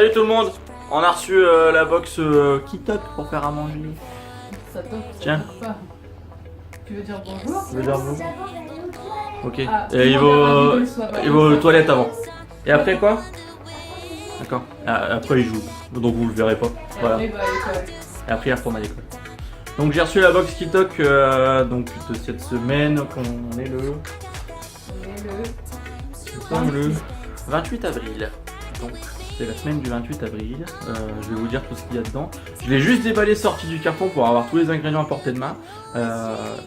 Salut tout le monde. On a reçu la box Kitok pour faire à manger. Ça toque, Tiens. ça toque pas. Tu veux dire bonjour? Tu veux dire bonjour? Ok. Ah, Et il va aux toilettes avant. Et après quoi? D'accord. Après il joue. Donc vous le verrez pas. Voilà. Après, il va à l'école. Et après il retourne à l'école. Donc j'ai reçu la box Kitok donc de cette semaine qu'on est le... On est le 28 avril. Donc c'est la semaine du 28 avril. Je vais vous dire tout ce qu'il y a dedans. Je l'ai juste déballé sorti du carton pour avoir tous les ingrédients à portée de main.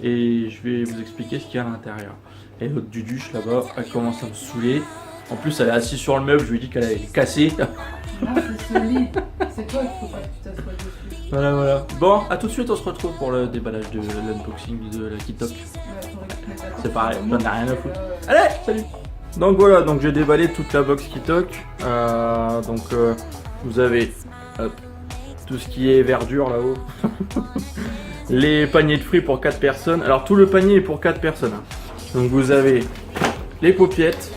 Et je vais vous expliquer ce qu'il y a à l'intérieur. Et l'autre Duduche là-bas, elle commence à me saouler. En plus elle est assise sur le meuble, je lui dis qu'elle est cassée. Non, c'est solide. C'est toi qu'il faut pas que tu t'assoies dessus. Voilà. Bon, à tout de suite, on se retrouve pour le déballage de l'unboxing de la Kitok. C'est pareil, j'en ai rien à foutre. Allez, salut. Donc voilà, donc j'ai déballé toute la box Kitok. Vous avez tout ce qui est verdure là-haut. Les paniers de fruits pour 4 personnes. Alors tout le panier est pour 4 personnes. Donc vous avez les paupiettes.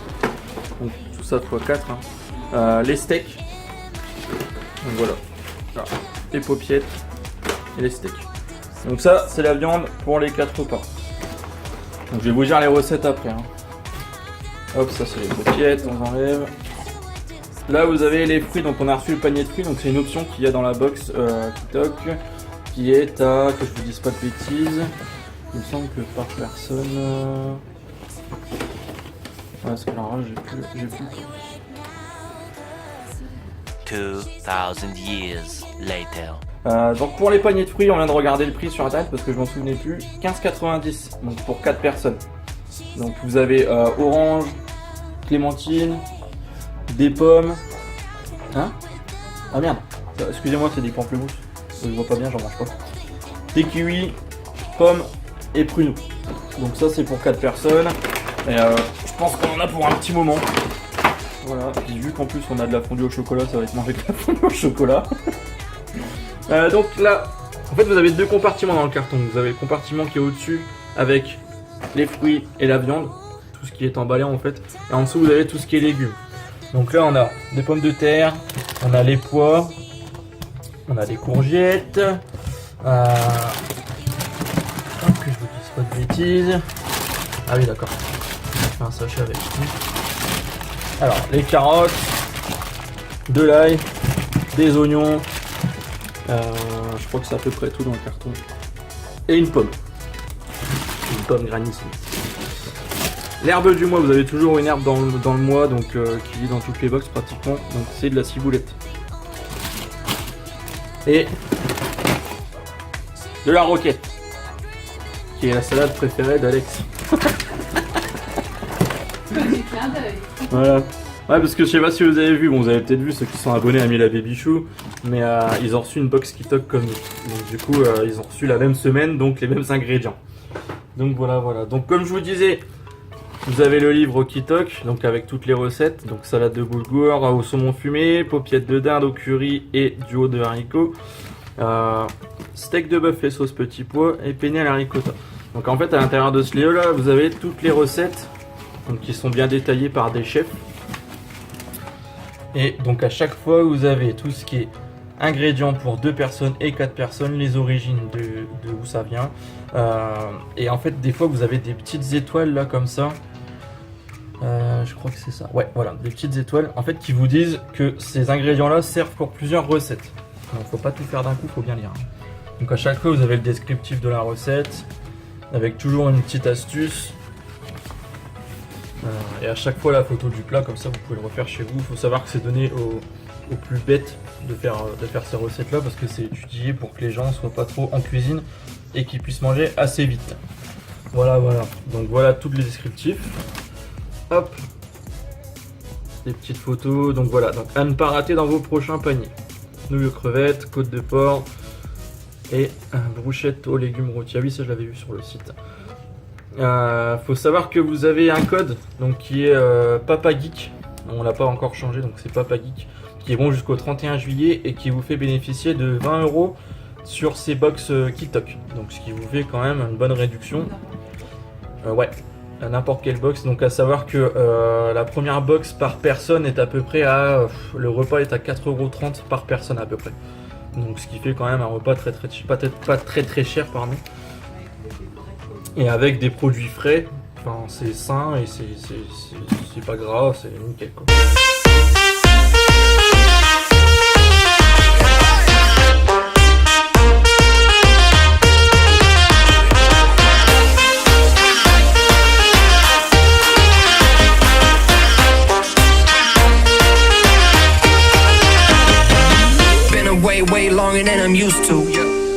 Donc tout ça x 4. Les steaks. Donc voilà. Les paupiettes et les steaks. Donc ça c'est la viande pour les 4 repas. Donc je vais vous dire les recettes après. Hop, ça c'est les paupiettes, on enlève. Là vous avez les fruits, donc on a reçu le panier de fruits, donc c'est une option qu'il y a dans la box Kitok, qui est à, que je vous dise pas de bêtises, il me semble que par personne... Ouais, parce que alors là j'ai plus. 2000 years later. Donc pour les paniers de fruits, on vient de regarder le prix sur internet parce que je m'en souvenais plus, 15,90, donc pour 4 personnes. Donc vous avez orange, clémentine, des pommes. Hein? Ah merde, excusez-moi, c'est des pamplemousses. Je vois pas bien, j'en mange pas. Des kiwis, pommes et pruneaux. Donc ça c'est pour 4 personnes. Et je pense qu'on en a pour un petit moment. Voilà, puis vu qu'en plus on a de la fondue au chocolat, ça va être mangé que la fondue au chocolat. Donc là, en fait vous avez deux compartiments dans le carton. Vous avez le compartiment qui est au-dessus avec les fruits et la viande, tout ce qui est emballé en fait, et en dessous vous avez tout ce qui est légumes. Donc là on a des pommes de terre, on a les pois, on a des courgettes, que je vous dise pas de bêtises. Ah oui d'accord, on a fait un sachet avec tout. Alors les carottes, de l'ail, des oignons, je crois que c'est à peu près tout dans le carton, et une pomme. Une pomme Granny Smith. L'herbe du mois, vous avez toujours une herbe dans le mois, donc qui vit dans toutes les box pratiquement, donc c'est de la ciboulette. Et de la roquette, qui est la salade préférée d'Alex. Petit clin d'œil. Voilà. Ouais, parce que je sais pas si vous avez vu, bon vous avez peut-être vu ceux qui sont abonnés à Mila Baby Chou, mais ils ont reçu une box Kitok comme nous. Donc du coup ils ont reçu la même semaine, donc les mêmes ingrédients. Donc voilà. Donc comme je vous disais, vous avez le livre Kitok, donc avec toutes les recettes, donc salade de boulgour au saumon fumé, paupiettes de dinde au curry et du haut de haricots, steak de bœuf et sauce petit pois et penne à la ricotta. Donc en fait à l'intérieur de ce livre là, vous avez toutes les recettes, donc qui sont bien détaillées par des chefs. Et donc à chaque fois vous avez tout ce qui est ingrédients pour 2 personnes et 4 personnes, les origines de où ça vient. Et en fait des fois vous avez des petites étoiles là comme ça. Je crois que c'est ça. Ouais voilà, des petites étoiles en fait qui vous disent que ces ingrédients là servent pour plusieurs recettes. Donc faut pas tout faire d'un coup, faut bien lire. Donc à chaque fois vous avez le descriptif de la recette avec toujours une petite astuce. Et à chaque fois la photo du plat, comme ça vous pouvez le refaire chez vous. Il faut savoir que c'est donné aux plus bêtes de faire ces recettes là parce que c'est étudié pour que les gens soient pas trop en cuisine et qu'ils puissent manger assez vite. Voilà. Donc voilà tous les descriptifs. Hop, des petites photos. Donc voilà, donc à ne pas rater dans vos prochains paniers. Nouilles aux crevettes, côte de porc et brochette aux légumes rôtis. Ah oui, ça je l'avais vu sur le site. Faut savoir que vous avez un code donc qui est Papa Geek. On l'a pas encore changé, donc c'est Papa Geek, qui est bon jusqu'au 31 juillet et qui vous fait bénéficier de 20 € sur ces box Kitok. Donc ce qui vous fait quand même une bonne réduction. Ouais. à n'importe quelle box. Donc à savoir que la première box par personne est à peu près à... le repas est à 4,30 € par personne à peu près. Donc ce qui fait quand même un repas pas très cher pardon. Et avec des produits frais, enfin c'est sain et c'est pas grave, c'est nickel quoi. Way longer than I'm used to.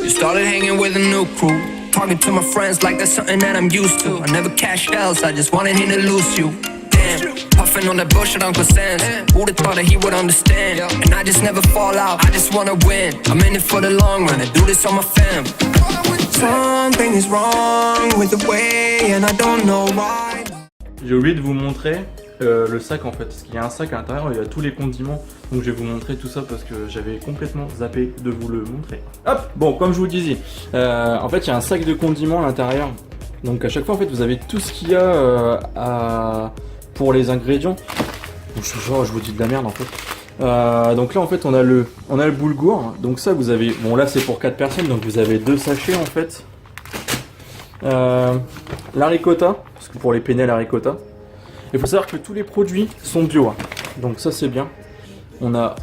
You started hanging with a new crew, talking to my friends like that's something that I'm used to. I never cashed else, I just wanted him to lose you. Damn, puffing on that bullshit Uncle Sam's. Who'da thought that he would understand? And I just never fall out, I just wanna win. I'm in it for the long run, I do this on my fam. Something is wrong with the way, and I don't know why. J'ai oublié de vous montrer le sac en fait, parce qu'il y a un sac à l'intérieur, il y a tous les condiments, donc je vais vous montrer tout ça parce que j'avais complètement zappé de vous le montrer. Hop, bon comme je vous disais, en fait il y a un sac de condiments à l'intérieur, donc à chaque fois en fait vous avez tout ce qu'il y a pour les ingrédients. Donc, je vous dis de la merde en fait. Donc là en fait on a le boulgour, donc ça vous avez, bon là c'est pour 4 personnes, donc vous avez 2 sachets en fait. La ricotta, parce que pour les penne à la ricotta. Il faut savoir que tous les produits sont bio, hein. Donc ça c'est bien. On a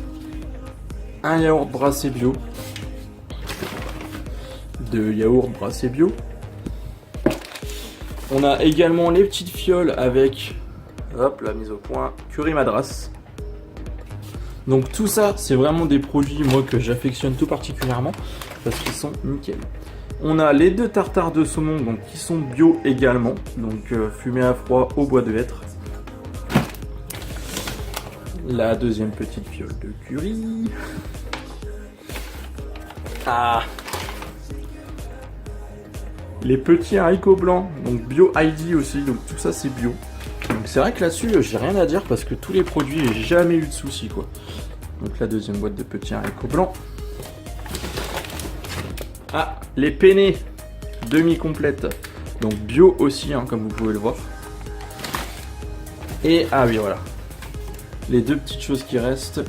un yaourt brassé bio, 2 yaourts brassés bio. On a également les petites fioles avec, hop, la mise au point, curry madras. Donc tout ça c'est vraiment des produits moi que j'affectionne tout particulièrement parce qu'ils sont nickel. On a les 2 tartares de saumon donc qui sont bio également, donc fumés à froid au bois de hêtre. La deuxième petite fiole de curry. Ah. Les petits haricots blancs, donc bio ID aussi, donc tout ça c'est bio. Donc c'est vrai que là-dessus j'ai rien à dire parce que tous les produits j'ai jamais eu de soucis quoi. Donc la deuxième boîte de petits haricots blancs. Ah, les penne demi-complètes, donc bio aussi hein, comme vous pouvez le voir. Et ah oui voilà. Les 2 petites choses qui restent,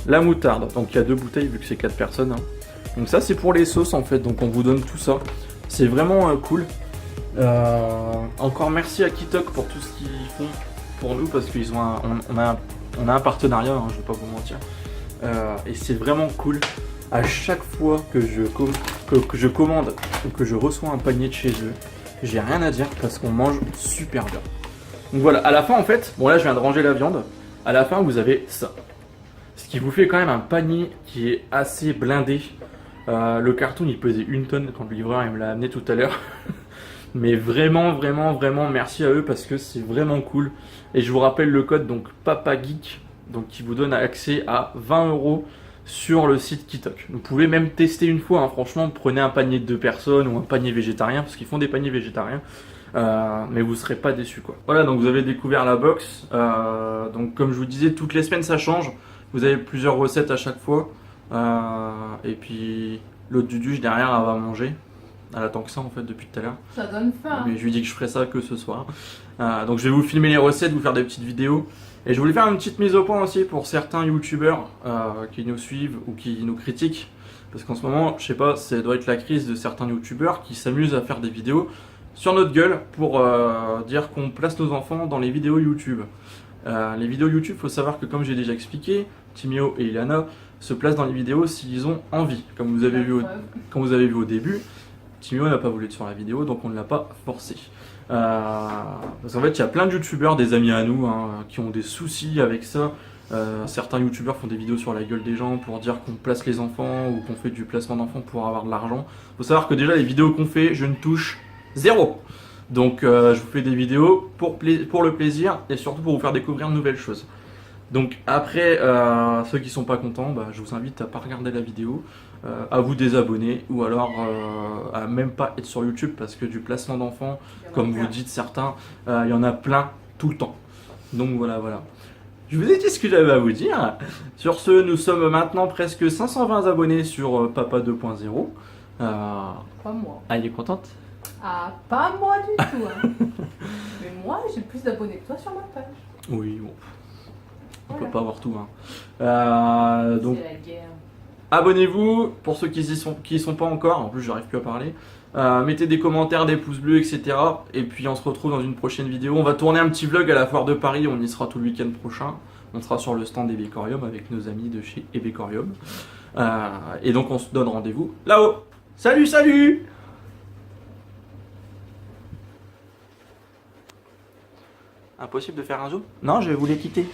la moutarde, donc il y a 2 bouteilles vu que c'est 4 personnes. Hein. Donc ça c'est pour les sauces en fait, donc on vous donne tout ça. C'est vraiment cool. Encore merci à Kitok pour tout ce qu'ils font pour nous parce qu'ils ont on a un partenariat, hein, je vais pas vous mentir. Et c'est vraiment cool. À chaque fois que je commande ou que je reçois un panier de chez eux, j'ai rien à dire parce qu'on mange super bien. Donc voilà, à la fin en fait, bon là je viens de ranger la viande. À la fin vous avez ça, ce qui vous fait quand même un panier qui est assez blindé. Le carton il pesait 1 tonne quand le livreur il me l'a amené tout à l'heure. Mais vraiment merci à eux parce que c'est vraiment cool. Et je vous rappelle le code donc PapaGeek, donc qui vous donne accès à 20 € sur le site Kitok. Vous pouvez même tester une fois, hein. Franchement prenez un panier de 2 personnes ou un panier végétarien parce qu'ils font des paniers végétariens. Mais vous serez pas déçus quoi. Voilà, donc vous avez découvert la box. Donc comme je vous disais, toutes les semaines ça change. Vous avez plusieurs recettes à chaque fois. Et puis l'autre Duduche derrière elle va manger. Elle attend que ça en fait depuis tout à l'heure. Ça donne faim. Mais je lui dis que je ferai ça que ce soir. Donc je vais vous filmer les recettes, vous faire des petites vidéos. Et je voulais faire une petite mise au point aussi pour certains youtubeurs qui nous suivent ou qui nous critiquent. Parce qu'en ce moment, je sais pas, ça doit être la crise de certains youtubeurs qui s'amusent à faire des vidéos sur notre gueule pour dire qu'on place nos enfants dans les vidéos YouTube. Les vidéos YouTube, il faut savoir que comme j'ai déjà expliqué, Timio et Ilana se placent dans les vidéos s'ils ont envie. Comme vous avez vu au début, Timio n'a pas voulu être sur la vidéo, donc on ne l'a pas forcé. Parce qu'en fait, il y a plein de youtubeurs, des amis à nous, hein, qui ont des soucis avec ça. Certains youtubeurs font des vidéos sur la gueule des gens pour dire qu'on place les enfants ou qu'on fait du placement d'enfants pour avoir de l'argent. Il faut savoir que déjà, les vidéos qu'on fait, je ne touche 0. Donc je vous fais des vidéos pour le plaisir et surtout pour vous faire découvrir de nouvelles choses. Donc après, ceux qui sont pas contents, bah, je vous invite à pas regarder la vidéo, à vous désabonner ou alors à même pas être sur YouTube parce que du placement d'enfants, comme vous dites certains, il y en a plein tout le temps. Donc voilà. Je vous ai dit ce que j'avais à vous dire. Sur ce, nous sommes maintenant presque 520 abonnés sur Papa 2.0. 3 mois. Ah, elle est contente? Ah, pas moi du tout. Hein. Mais moi, j'ai plus d'abonnés que toi sur ma page. Oui, bon. On Voilà. peut pas avoir tout. Hein. Donc, C'est la guerre. abonnez-vous pour ceux qui y sont pas encore. En plus, j'arrive plus à parler. Mettez des commentaires, des pouces bleus, etc. Et puis, on se retrouve dans une prochaine vidéo. On va tourner un petit vlog à la foire de Paris. On y sera tout le week-end prochain. On sera sur le stand Ebecorium avec nos amis de chez Ebecorium. Et donc, on se donne rendez-vous là-haut. Salut, salut! Impossible de faire un zoom? Non, je vais vous les quitter.